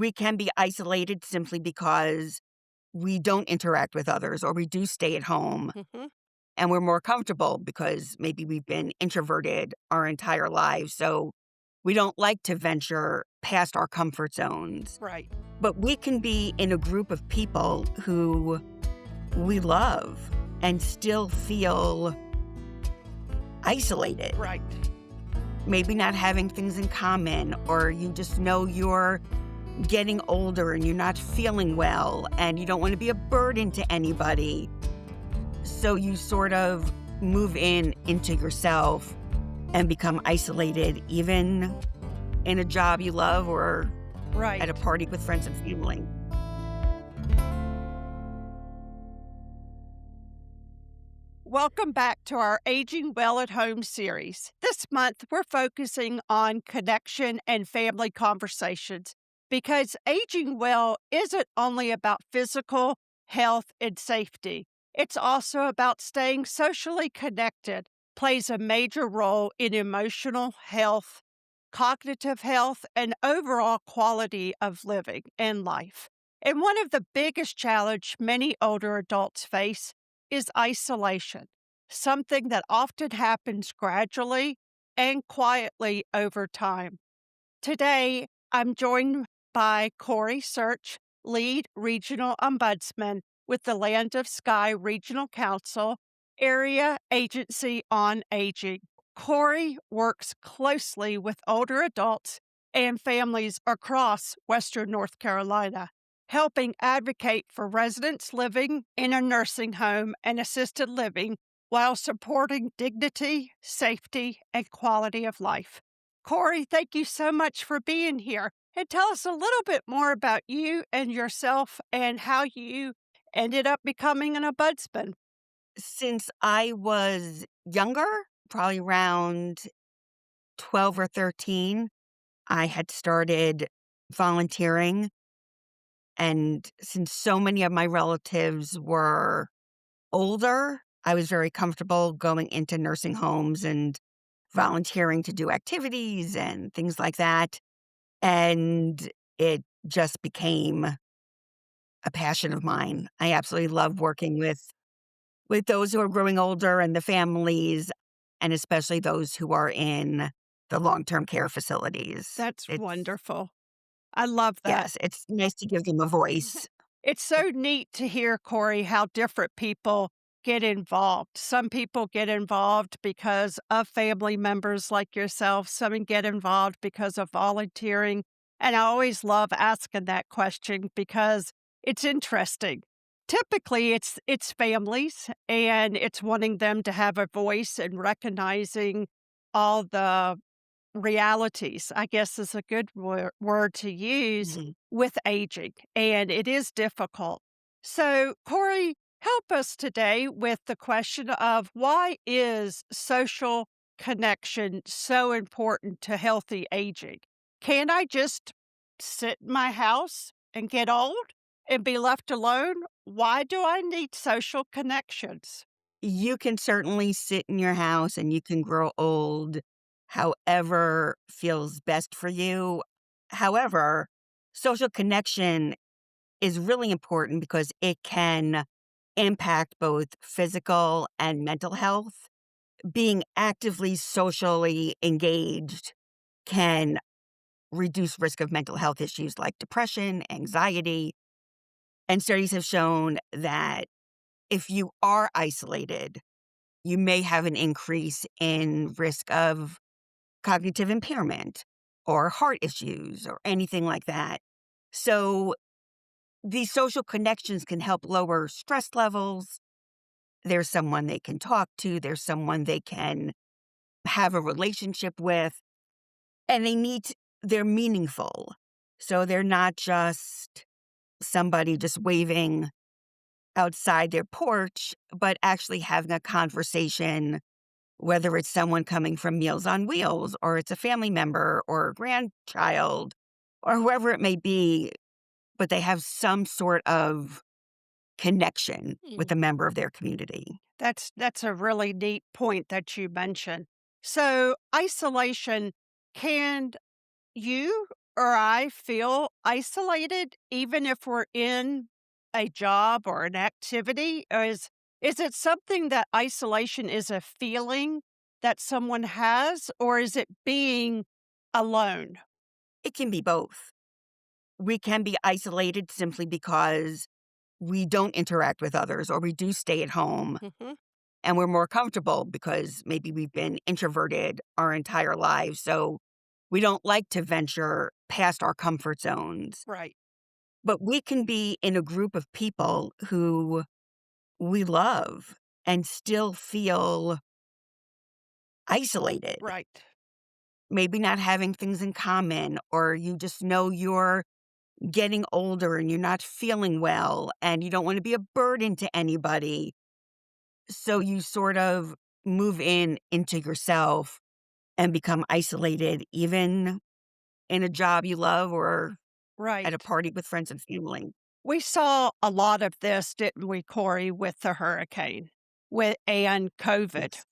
we can be isolated simply because we don't interact with others or we do stay at home Hmm. and we're more comfortable because maybe we've been introverted our entire lives. So we don't like to venture past our comfort zones. Right. But we can be in a group of people who we love and still feel isolated. Right. Maybe not having things in common, or you just know you're getting older and you're not feeling well and you don't want to be a burden to anybody. So you sort of move into yourself and become isolated, even in a job you love or Right. at a party with friends and family. Welcome back to our Aging Well at Home series. This month, we're focusing on connection and family conversations because aging well isn't only about physical health and safety. It's also about staying socially connected, plays a major role in emotional health, cognitive health, and overall quality of living and life. And one of the biggest challenges many older adults face is isolation, something that often happens gradually and quietly over time. Today, I'm joined by Cori Search, lead regional ombudsman with the Land of Sky Regional Council, Area Agency on Aging. Cori works closely with older adults and families across Western North Carolina, helping advocate for residents living in a nursing home and assisted living while supporting dignity, safety, and quality of life. Cori, thank you so much for being here. And tell us a little bit more about you and yourself and how you ended up becoming an ombudsman. Since I was younger, probably around 12 or 13, I had started volunteering. And since so many of my relatives were older, I was very comfortable going into nursing homes and volunteering to do activities and things like that. And it just became a passion of mine. I absolutely love working with those who are growing older and the families, and especially those who are in the long-term care facilities. That's It's wonderful. I love that. Yes, it's nice to give them a voice. It's so neat to hear, Cori, how different people get involved. Some people get involved because of family members like yourself. Some get involved because of volunteering. And I always love asking that question because it's interesting. Typically, it's families and it's wanting them to have a voice and recognizing all the realities, I guess is a good word to use Mhm. with aging, and it is difficult. So, Corey, help us today with the question of why is social connection so important to healthy aging? Can I just sit in my house and get old and be left alone? Why do I need social connections? You can certainly sit in your house and you can grow old however feels best for you. However, social connection is really important because it can impact both physical and mental health. Being actively socially engaged can reduce risk of mental health issues like depression, anxiety, and studies have shown that if you are isolated, you may have an increase in risk of cognitive impairment or heart issues or anything like that. So these social connections can help lower stress levels. There's someone they can talk to, there's someone they can have a relationship with, and they're meaningful. So they're not just somebody just waving outside their porch, but actually having a conversation, whether it's someone coming from Meals on Wheels or it's a family member or a grandchild or whoever it may be, but they have some sort of connection with a member of their community. That's a really neat point that you mentioned. So, isolation, can you or I feel isolated even if we're in a job or an activity? Or is it something that isolation is a feeling that someone has, or is it being alone? It can be both. We can be isolated simply because we don't interact with others or we do stay at home Mhm. and we're more comfortable because maybe we've been introverted our entire lives. So we don't like to venture past our comfort zones. Right, But we can be in a group of people who we love and still feel isolated. right, Maybe not having things in common, or you just know you're getting older and you're not feeling well and you don't want to be a burden to anybody. So you sort of move into yourself and become isolated, even in a job you love or at a right. party with friends and family. We saw a lot of this, didn't we, Corey, with the hurricane and COVID?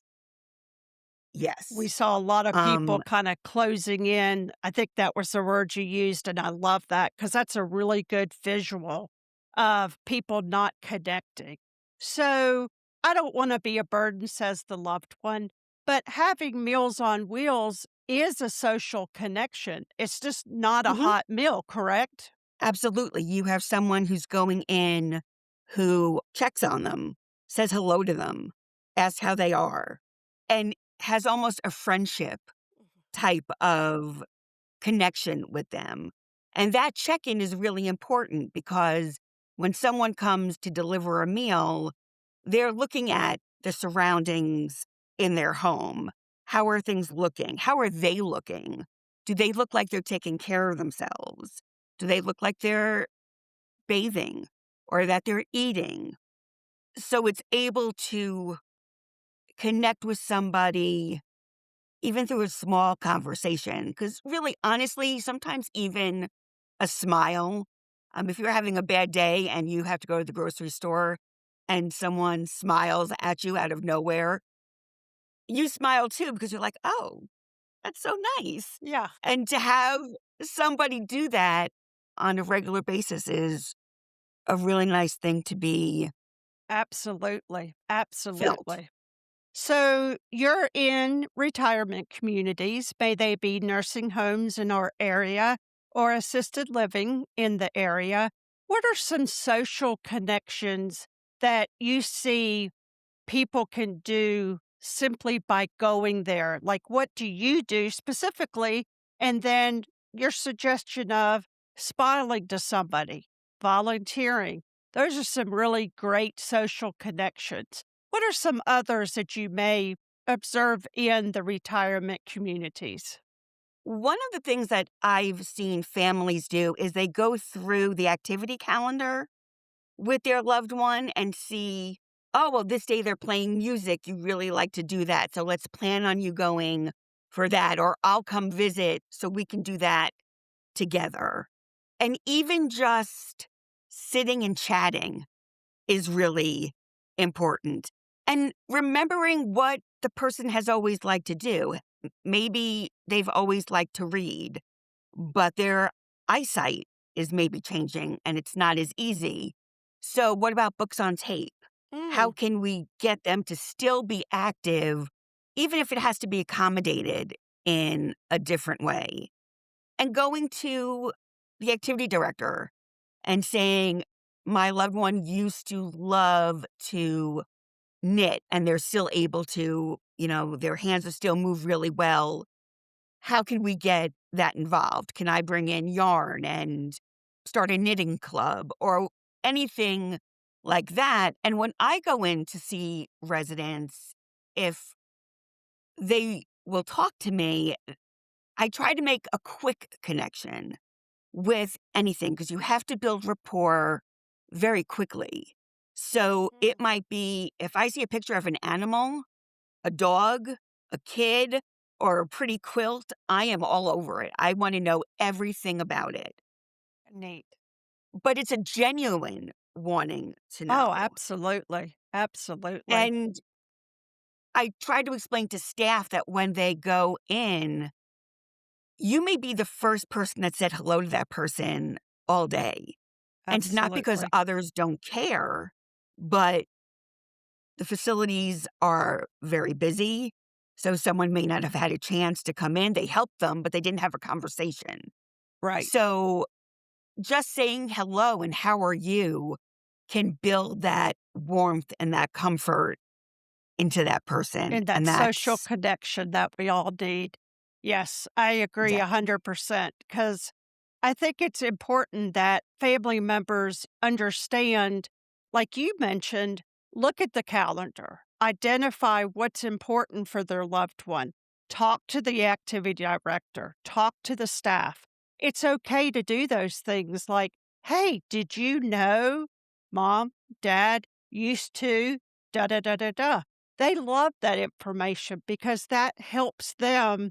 Yes. We Yes. saw a lot of people Um, kinda closing in. I think that was the word you used, and I love that because that's a really good visual of people not connecting. So, I don't wanna be a burden, says the loved one, but having Meals on Wheels is a social connection. It's just not a mhm. hot meal, correct? Absolutely. You have someone who's going in who checks on them, says hello to them, asks how they are, and has almost a friendship type of connection with them. And that check in is really important because when someone comes to deliver a meal, they're looking at the surroundings in their home. How are things looking? How are they looking? Do they look like they're taking care of themselves? Do they look like they're bathing or that they're eating? So it's able to connect with somebody even through a small conversation. Because really, honestly, sometimes even a smile, if you're having a bad day and you have to go to the grocery store and someone smiles at you out of nowhere, you smile too because you're like, oh, that's so nice. Yeah, And to have somebody do that on a regular basis is a really nice thing to be absolutely, felt. absolutely. So you're in retirement communities, may they be nursing homes in our area or assisted living in the area. What are some social connections that you see people can do simply by going there? Like, what do you do specifically? And then your suggestion of smiling to somebody, volunteering. Those are some really great social connections. What are some others that you may observe in the retirement communities? One of the things that I've seen families do is they go through the activity calendar with their loved one and see, oh, well, this day they're playing music. You really like to do that. So let's plan on you going for that. Or I'll come visit so we can do that together. And even just sitting and chatting is really important. And remembering what the person has always liked to do. Maybe they've always liked to read, but their eyesight is maybe changing and it's not as easy. So, what about books on tape? How Mm, can we get them to still be active, even if it has to be accommodated in a different way? And going to the activity director and saying, my loved one used to love to knit and they're still able to, their hands will still move really well. How can we get that involved? Can I bring in yarn and start a knitting club or anything like that? And when I go in to see residents, if they will talk to me, I try to make a quick connection with anything because you have to build rapport very quickly. So it mm. might be if I see a picture of an animal, a dog, a kid, or a pretty quilt, I am all over it. I want to know everything about it. Neat. But it's a genuine wanting to Oh, know. absolutely. Absolutely. And I try to explain to staff that when they go in, you may be the first person that said hello to that person all day. And it's not because Absolutely. others don't care, but the facilities are very busy. So someone may not have had a chance to come in. They helped them, but they didn't have a conversation. Right. So just saying hello and how are you can build that warmth and that comfort into that person. And that And social that's connection that we all need. Yes, I agree exactly. 100% because I think it's important that family members understand, like you mentioned, look at the calendar, identify what's important for their loved one, talk to the activity director, talk to the staff. It's okay to do those things like, hey, did you know mom, dad used to da da da da da? They love that information because that helps them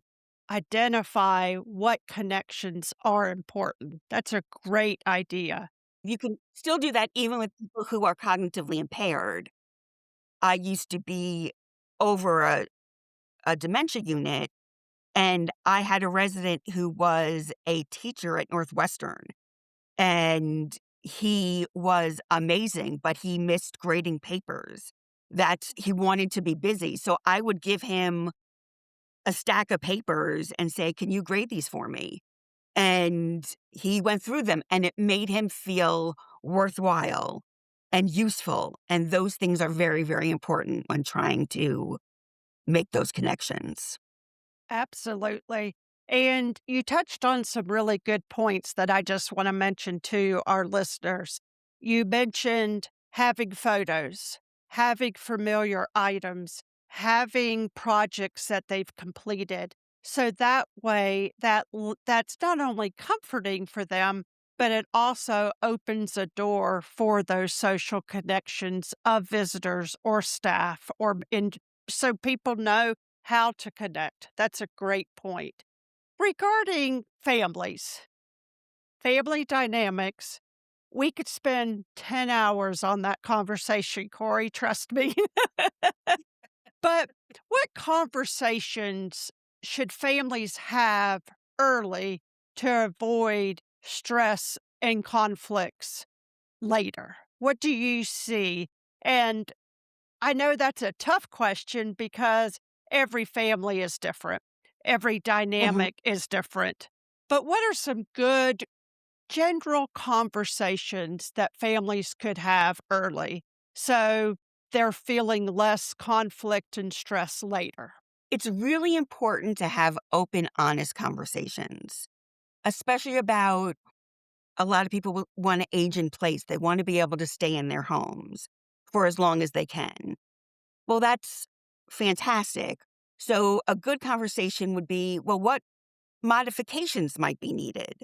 identify what connections are important. That's a great idea. You can still do that even with people who are cognitively impaired. I used to be over a dementia unit, and I had a resident who was a teacher at Northwestern, and he was amazing, but he missed grading papers. He wanted to be busy. So I would give him a stack of papers and say, "Can you grade these for me?" And he went through them, and it made him feel worthwhile and useful. And those things are very, very important when trying to make those connections. Absolutely. And you touched on some really good points that I just want to mention to our listeners. You mentioned having photos, having familiar items, having projects that they've completed. So that way that's not only comforting for them, but it also opens a door for those social connections of visitors or staff so people know how to connect. That's a great point. Regarding families, family dynamics, we could spend 10 hours on that conversation, Corey, trust me. But what conversations should families have early to avoid stress and conflicts later? What do you see? And I know that's a tough question because every family is different. Every Mhm. dynamic is different. But what are some good general conversations that families could have early so they're feeling less conflict and stress later? It's really important to have open, honest conversations, especially about a lot of people want to age in place. They want to be able to stay in their homes for as long as they can. Well, that's fantastic. So, a good conversation would be, well, what modifications might be needed?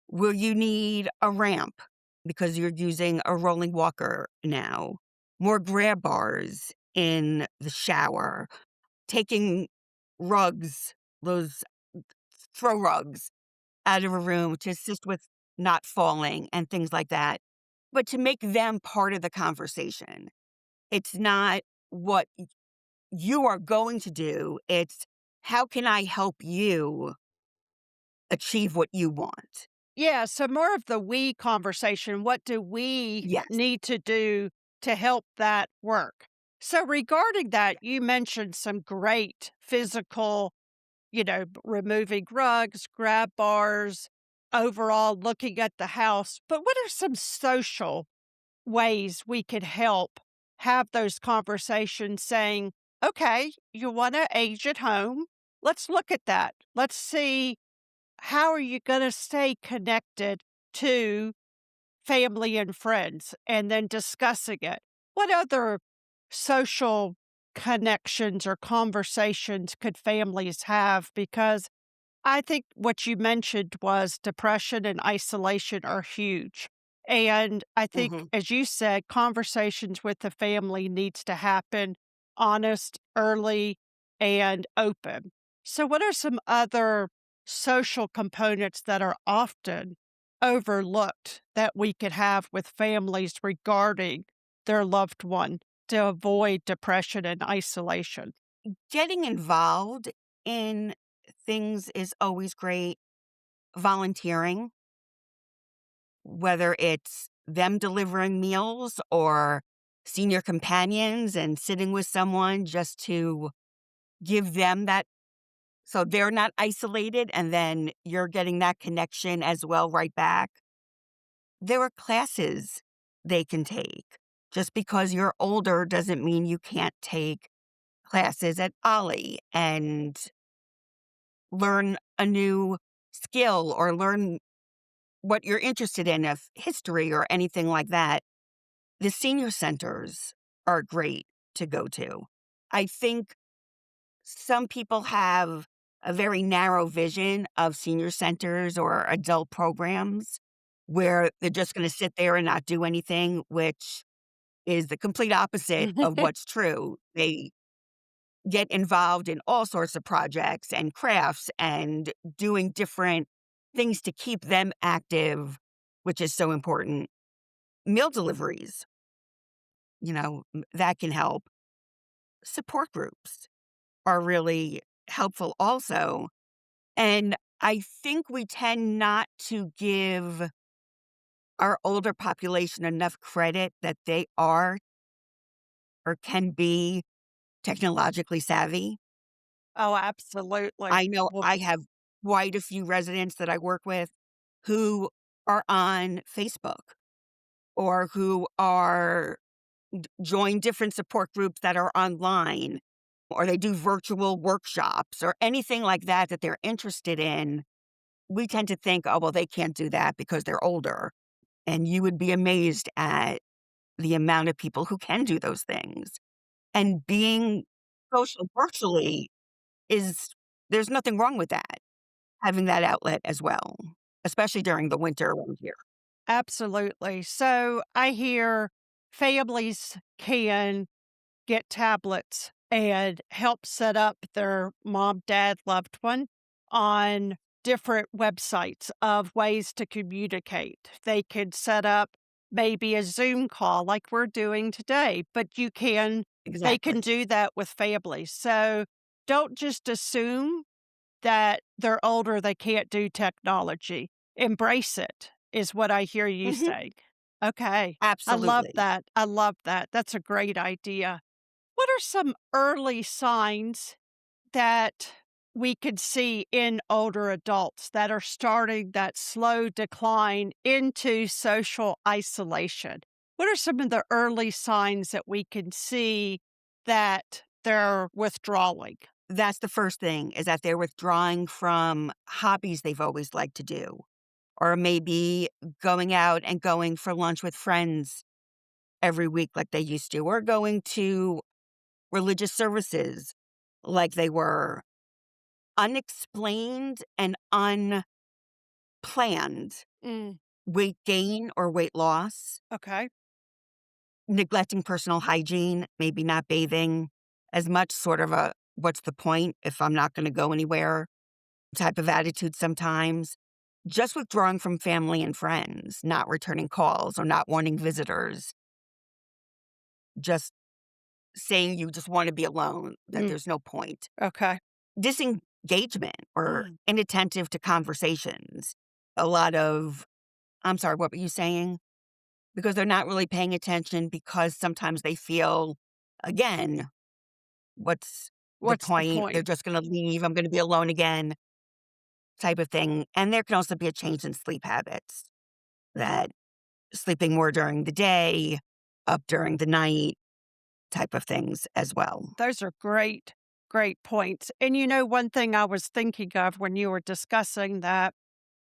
Will you need a ramp because you're using a rolling walker now? More grab bars in the shower, taking rugs, those throw rugs out of a room to assist with not falling and things like that, but to make them part of the conversation. It's not what you are going to do, it's how can I help you achieve what you want? Yeah, so more of the we conversation. What do we Yes. need to do to help that work? So, regarding that, you mentioned some great physical, removing rugs, grab bars, overall looking at the house. But what are some social ways we could help have those conversations saying, okay, you want to age at home? Let's look at that. Let's see, how are you gonna stay connected to family and friends, and then discussing it? What other social connections or conversations could families have? Because I think what you mentioned was depression and isolation are huge. And I think, Mhm. as you said, conversations with the family needs to happen honest, early, and open. So, what are some other social components that are often overlooked that we could have with families regarding their loved one to avoid depression and isolation? Getting involved in things is always great. Volunteering, whether it's them delivering meals or senior companions and sitting with someone just to give them that so they're not isolated and then you're getting that connection as well right back. There are classes they can take. Just because you're older doesn't mean you can't take classes at Ollie and learn a new skill or learn what you're interested in, if history or anything like that. The senior centers are great to go to. I think some people have a very narrow vision of senior centers or adult programs where they're just going to sit there and not do anything, which is the complete opposite of what's true. They get involved in all sorts of projects and crafts and doing different things to keep them active, which is so important. Meal deliveries, that can help. Support groups are really helpful also. And I think we tend not to give our older population enough credit that they are or can be technologically savvy. Oh, absolutely. I know Well, I have quite a few residents that I work with who are on Facebook or who are join different support groups that are online or they do virtual workshops or anything like that that they're interested in. We tend to think, oh, well, they can't do that because they're older. And you would be amazed at the amount of people who can do those things. And being social virtually is, there's nothing wrong with that, having that outlet as well, especially during the winter around here. absolutely. So I hear families can get tablets and help set up their mom, dad, loved one on different websites of ways to communicate. They could set up maybe a Zoom call like we're doing today, but they can Exactly. do that with families. So don't just assume that they're older, they can't do technology. Embrace it, is what I hear you Hmm. saying. Okay. I love Absolutely. that. I love that. That's a great idea. What are some early signs that we could see in older adults that are starting that slow decline into social isolation? What are some of the early signs that we can see that they're withdrawing? That's the first thing is that they're withdrawing from hobbies they've always liked to do, or maybe going out and going for lunch with friends every week like they used to, or going to religious services like they were. Unexplained and unplanned Mm, weight gain or weight loss, okay. neglecting personal hygiene, maybe not bathing as much, sort of a what's the point if I'm not going to go anywhere type of attitude sometimes. Just withdrawing from family and friends, not returning calls or not wanting visitors, just saying you just want to be alone, that Mm, there's no point. okay. Disengagement or Mm. inattentive to conversations. A lot of, I'm sorry, what were you saying? Because they're not really paying attention because sometimes they feel, again, what's the What's the point? They're point? just going to leave. I'm going to be alone again type of thing. And there can also be a change in sleep habits that sleeping more during the day, up during the night type of things as well. Those are great, great points. And one thing I was thinking of when you were discussing that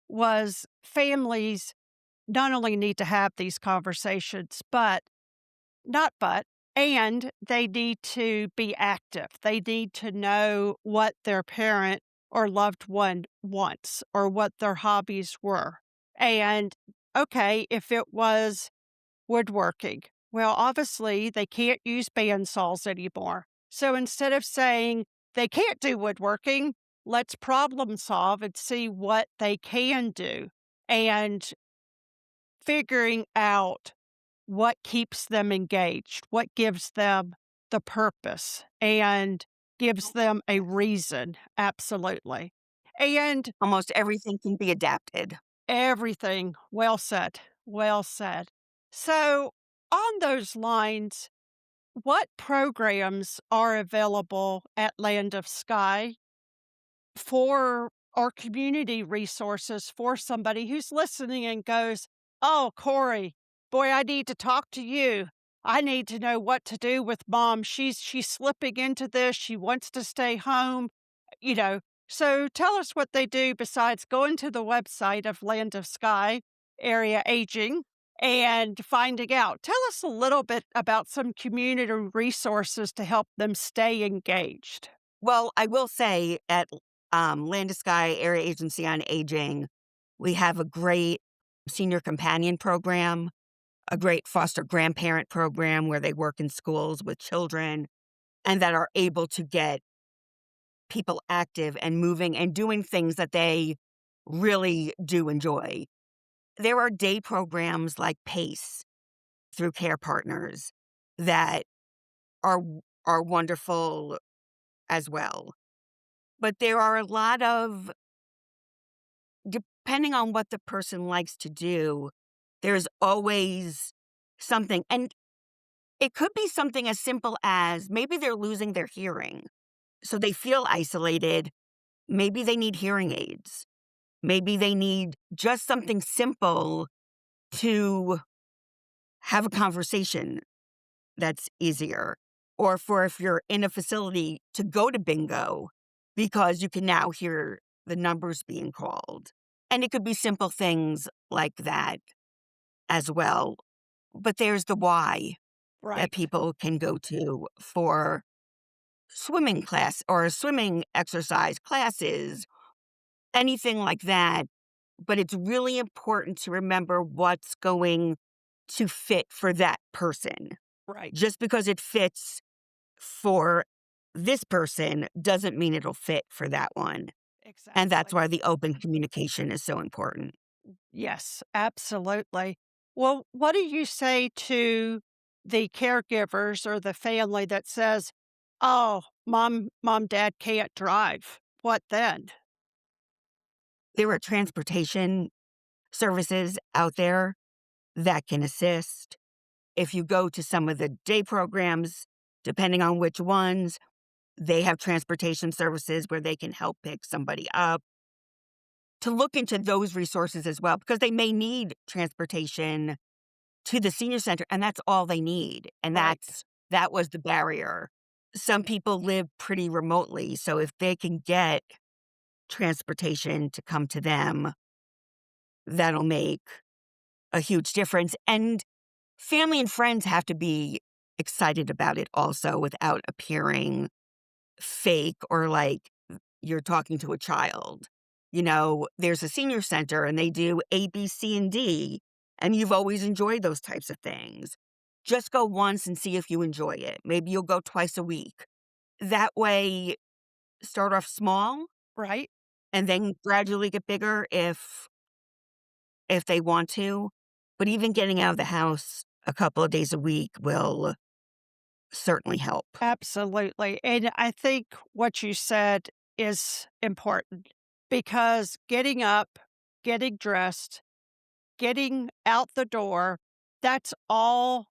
was families not only need to have these conversations, but not but, and they need to be active. They need to know what their parent or loved one wants or what their hobbies were. And okay, if it was woodworking, well, obviously they can't use bandsaws anymore. So instead of saying they can't do woodworking, let's problem solve and see what they can do. And figuring out what keeps them engaged, what gives them the purpose and gives them a reason. Absolutely. And Almost everything can be adapted. everything, well said, well said. So, on those lines, what programs are available at Land of Sky for our community resources for somebody who's listening and goes, "Oh, Corey, boy, I need to talk to you. I need to know what to do with mom. She's slipping into this. She wants to stay home." You know, so tell us what they do besides going to the website of Land of Sky Area Aging and finding out. Tell us a little bit about some community resources to help them stay engaged. Well, I will say at Land to Sky Area Agency on Aging, we have a great senior companion program, a great foster grandparent program where they work in schools with children and that are able to get people active and moving and doing things that they really do enjoy. There are day programs like PACE through Care Partners that are are wonderful as well. But there are a lot of depending on what the person likes to do, there's always something. And it could be something as simple as maybe they're losing their hearing. So they feel isolated. Maybe they need hearing aids. Maybe they need just something simple to have a conversation that's easier. Or for if you're in a facility to go to bingo because you can now hear the numbers being called. And it could be simple things like that as well. But there's the why that Right. people can go to for swimming class or swimming exercise classes, anything like that. But it's really important to remember what's going to fit for that person. Right. Just because it fits for this person doesn't mean it'll fit for that one. And that's Exactly. why the open communication is so important. Yes, absolutely. Well, what do you say to the caregivers or the family that says, "Oh, dad can't drive." What then? There are transportation services out there that can assist. If you go to some of the day programs, depending on which ones, they have transportation services where they can help pick somebody up. To look into those resources as well, because they may need transportation to the senior center, and that's all they need. And Right. that was the barrier. Some people live pretty remotely, so if they can get transportation to come to them, that'll make a huge difference. And family and friends have to be excited about it also without appearing fake or like you're talking to a child. There's a senior center and they do A, B, C, and D, and you've always enjoyed those types of things. Just go once and see if you enjoy it. Maybe you'll go twice a week. That way, start off small Right. and then gradually get bigger if they want to. But even getting out of the house a couple of days a week will certainly help. Absolutely. And I think what you said is important because getting up, getting dressed, getting out the door, that's all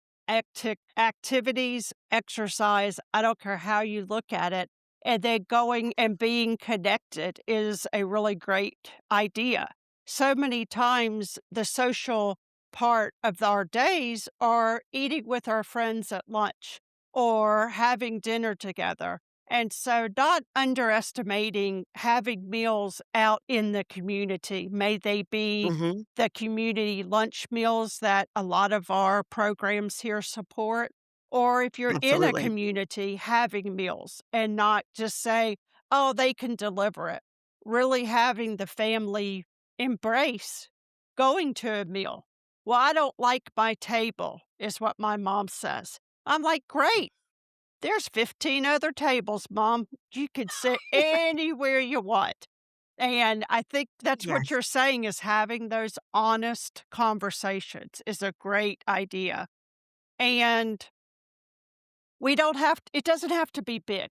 activities, exercise, I don't care how you look at it, and then going and being connected is a really great idea. So many times, the social part of our days are eating with our friends at lunch or having dinner together. And so, not underestimating having meals out in the community. May they be Hmm. the community lunch meals that a lot of our programs here support, or if you're in a Absolutely. community, having meals and not just say, "Oh, they can deliver it." Really having the family embrace going to a meal. "Well, I don't like my table," is what my mom says. I'm like, "Great. There's 15 other tables, mom. You can sit anywhere you want." And I think that's what Yes. you're saying is having those honest conversations is a great idea. And we don't have it doesn't have to be big,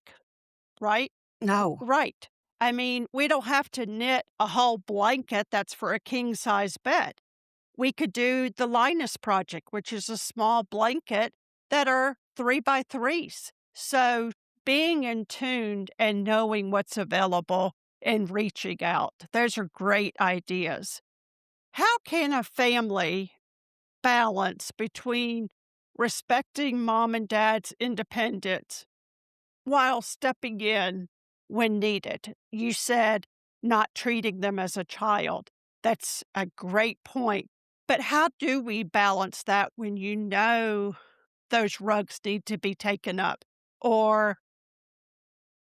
right? No. Right. I mean, we don't have to knit a whole blanket that's for a king size bed. We could do the Linus Project, which is a small blanket that are 3 by 3s. So being in tuned and knowing what's available and reaching out, those are great ideas. How can a family balance between respecting mom and dad's independence while stepping in when needed? You said not treating them as a child. That's a great point. But how do we balance that when you know those rugs need to be taken up or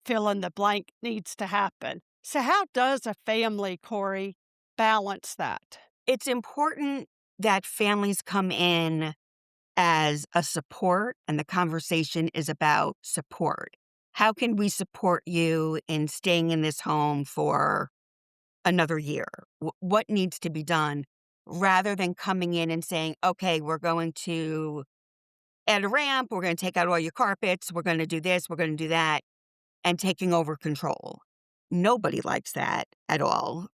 fill in the blank needs to happen? So, how does a family, Corey, balance that? It's important that families come in as a support, and the conversation is about support. How can we support you in staying in this home for another year? What needs to be done? Rather than coming in and saying, okay, we're going to add a ramp, we're going to take out all your carpets, we're going to do this, we're going to do that, and taking over control. Nobody likes that at all,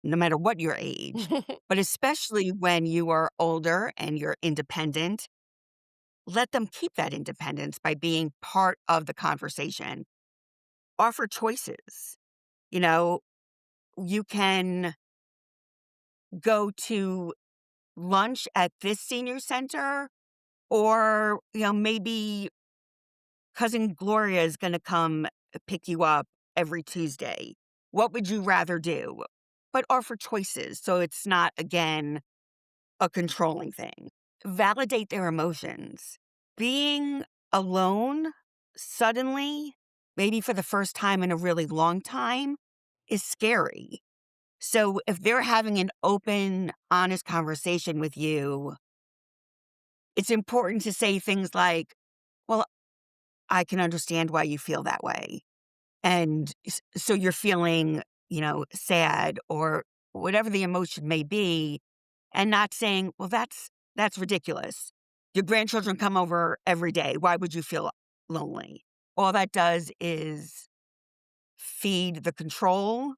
no matter what your age, but especially when you are older and you're independent. Let them keep that independence by being part of the conversation. Offer choices. You know, you can go to lunch at this senior center, or, maybe cousin Gloria is going to come pick you up every Tuesday. What would you rather do? But offer choices so it's not, again, a controlling thing. Validate their emotions. Being alone suddenly, maybe for the first time in a really long time, is scary. So if they're having an open, honest conversation with you, it's important to say things like, well, I can understand why you feel that way. And so you're feeling, sad or whatever the emotion may be, and not saying, well, that's ridiculous. Your grandchildren come over every day. Why would you feel lonely? All that does is feed the control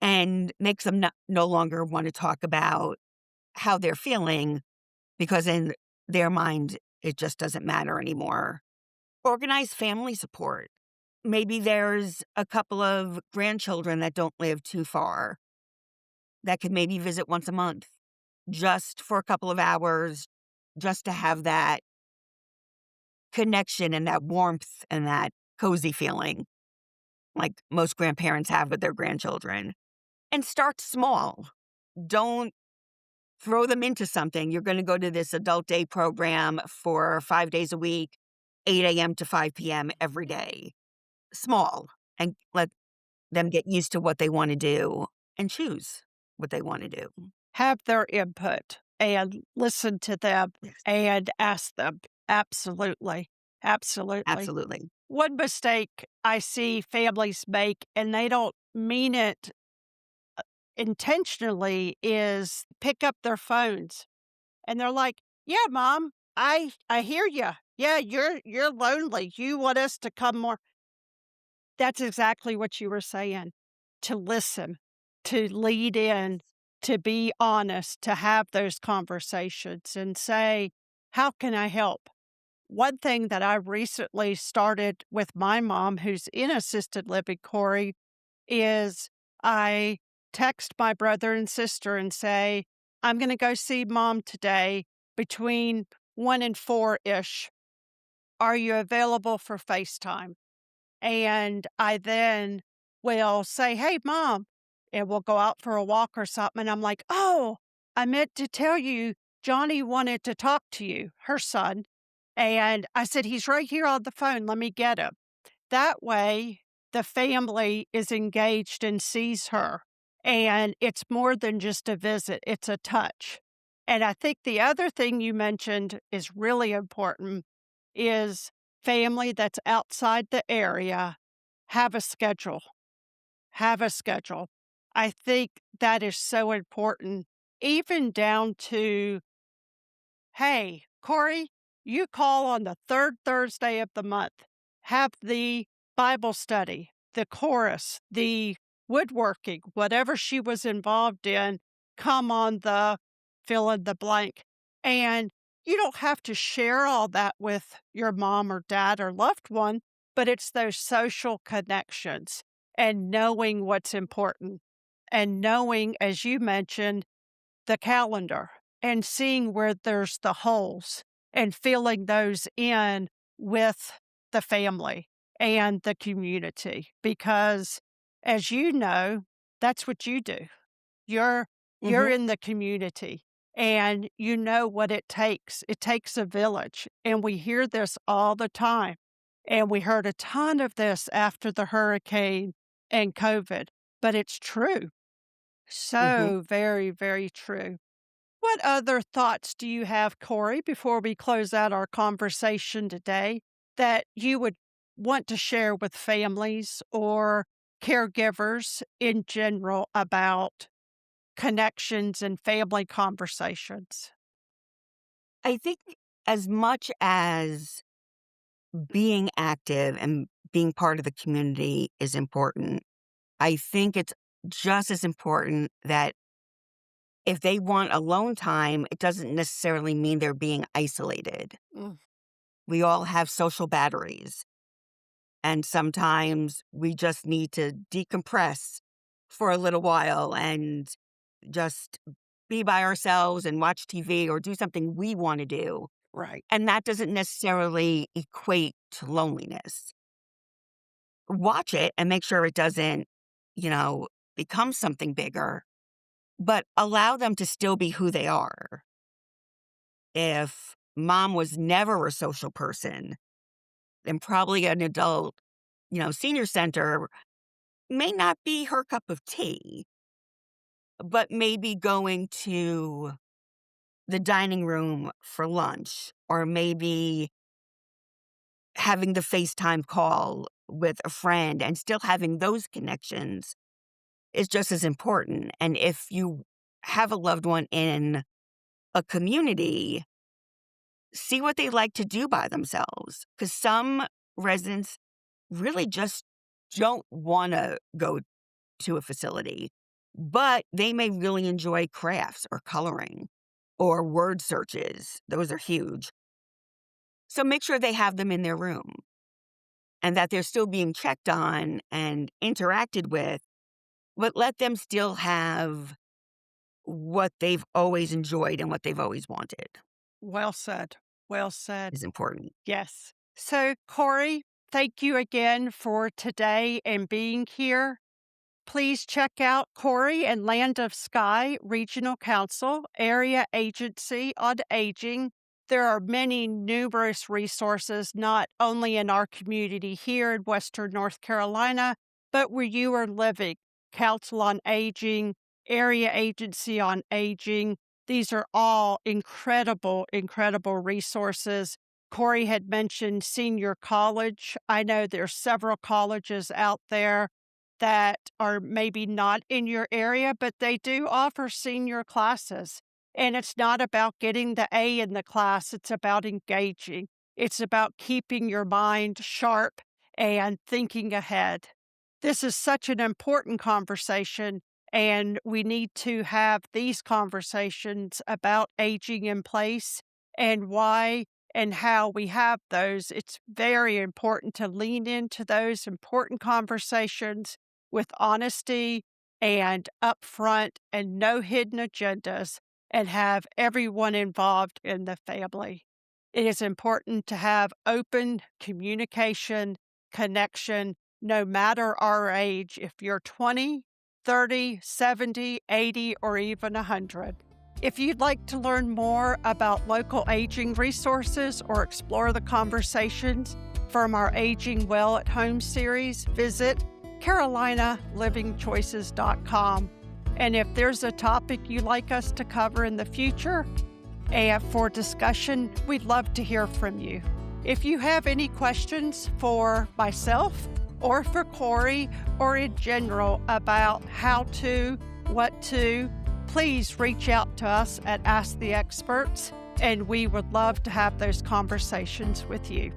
and makes them no longer want to talk about how they're feeling, because in their mind, it just doesn't matter anymore. Organize family support. Maybe there's a couple of grandchildren that don't live too far that could maybe visit once a month, just for a couple of hours, just to have that connection and that warmth and that cozy feeling like most grandparents have with their grandchildren. And start small. Don't throw them into something. You're going to go to this adult day program for 5 days a week, 8 a.m. to 5 p.m. every day. Small. And let them get used to what they want to do and choose what they want to do. Have their input and listen to them Yes. and ask them. Absolutely. Absolutely. Absolutely. One mistake I see families make, and they don't mean it intentionally, is pick up their phones and they're like, "Yeah, mom, I hear you. Yeah, you're lonely. You want us to come more." That's exactly what you were saying. To listen, to lead in, to be honest, to have those conversations and say, "How can I help?" One thing that I recently started with my mom, who's in assisted living, Corey, is I text my brother and sister and say, "I'm going to go see mom today between 1 and 4 ish. Are you available for FaceTime?" And I then will say, "Hey, mom," and we'll go out for a walk or something. And I'm like, "Oh, I meant to tell you, Johnny wanted to talk to you," her son. And I said, "He's right here on the phone. Let me get him." That way, the family is engaged and sees her. And it's more than just a visit, it's a touch. And I think the other thing you mentioned is really important is family that's outside the area, have a schedule. Have a schedule. I think that is so important, even down to, "Hey, Corey, you call on the third Thursday of the month. Have the Bible study, the chorus, the woodworking, whatever she was involved in, come on the fill in the blank. And you don't have to share all that with your mom or dad or loved one, but it's those social connections and knowing what's important and knowing, as you mentioned, the calendar and seeing where there's the holes and filling those in with the family and the community. Because as you know, that's what you do. You're you're Mhm. in the community and you know what it takes. It takes a village. And we hear this all the time. And we heard a ton of this after the hurricane and COVID, but it's true. Mhm. So very, very true. What other thoughts do you have, Corey, before we close out our conversation today that you would want to share with families or caregivers in general about connections and family conversations? I think as much as being active and being part of the community is important, I think it's just as important that if they want alone time, it doesn't necessarily mean they're being isolated. Mm, We all have social batteries, and sometimes we just need to decompress for a little while and just be by ourselves and watch TV or do something we want to do. right. And that doesn't necessarily equate to loneliness. Watch it and make sure it doesn't, you know, become something bigger, but allow them to still be who they are. If mom was never a social person, then probably an adult, senior center may not be her cup of tea, but maybe going to the dining room for lunch or maybe having the FaceTime call with a friend and still having those connections is just as important. And if you have a loved one in a community, see what they like to do by themselves. Because some residents really just don't want to go to a facility, but they may really enjoy crafts or coloring or word searches. Those are huge. So make sure they have them in their room and that they're still being checked on and interacted with, but let them still have what they've always enjoyed and what they've always wanted Well said. Well said. is important. Yes. So, Corey, thank you again for today and being here. Please check out Corey and Land of Sky Regional Council Area Agency on Aging. There are many numerous resources, not only in our community here in Western North Carolina, but where you are living. Council on Aging, Area Agency on Aging. These are all incredible, incredible resources. Corey had mentioned senior college. I know there's several colleges out there that are maybe not in your area, but they do offer senior classes. And it's not about getting the A in the class, it's about engaging. It's about keeping your mind sharp and thinking ahead. This is such an important conversation, and we need to have these conversations about aging in place and why and how we have those. It's very important to lean into those important conversations with honesty and upfront and no hidden agendas and have everyone involved in the family. It is important to have open communication, connection, no matter our age, if you're 20, 30, 70, 80, or even 100. If you'd like to learn more about local aging resources or explore the conversations from our Aging Well at Home series, visit carolinalivingchoices.com. And if there's a topic you'd like us to cover in the future and for discussion, we'd love to hear from you. If you have any questions for myself or for Corey or in general about how to, what to, please reach out to us at Ask the Experts, and we would love to have those conversations with you.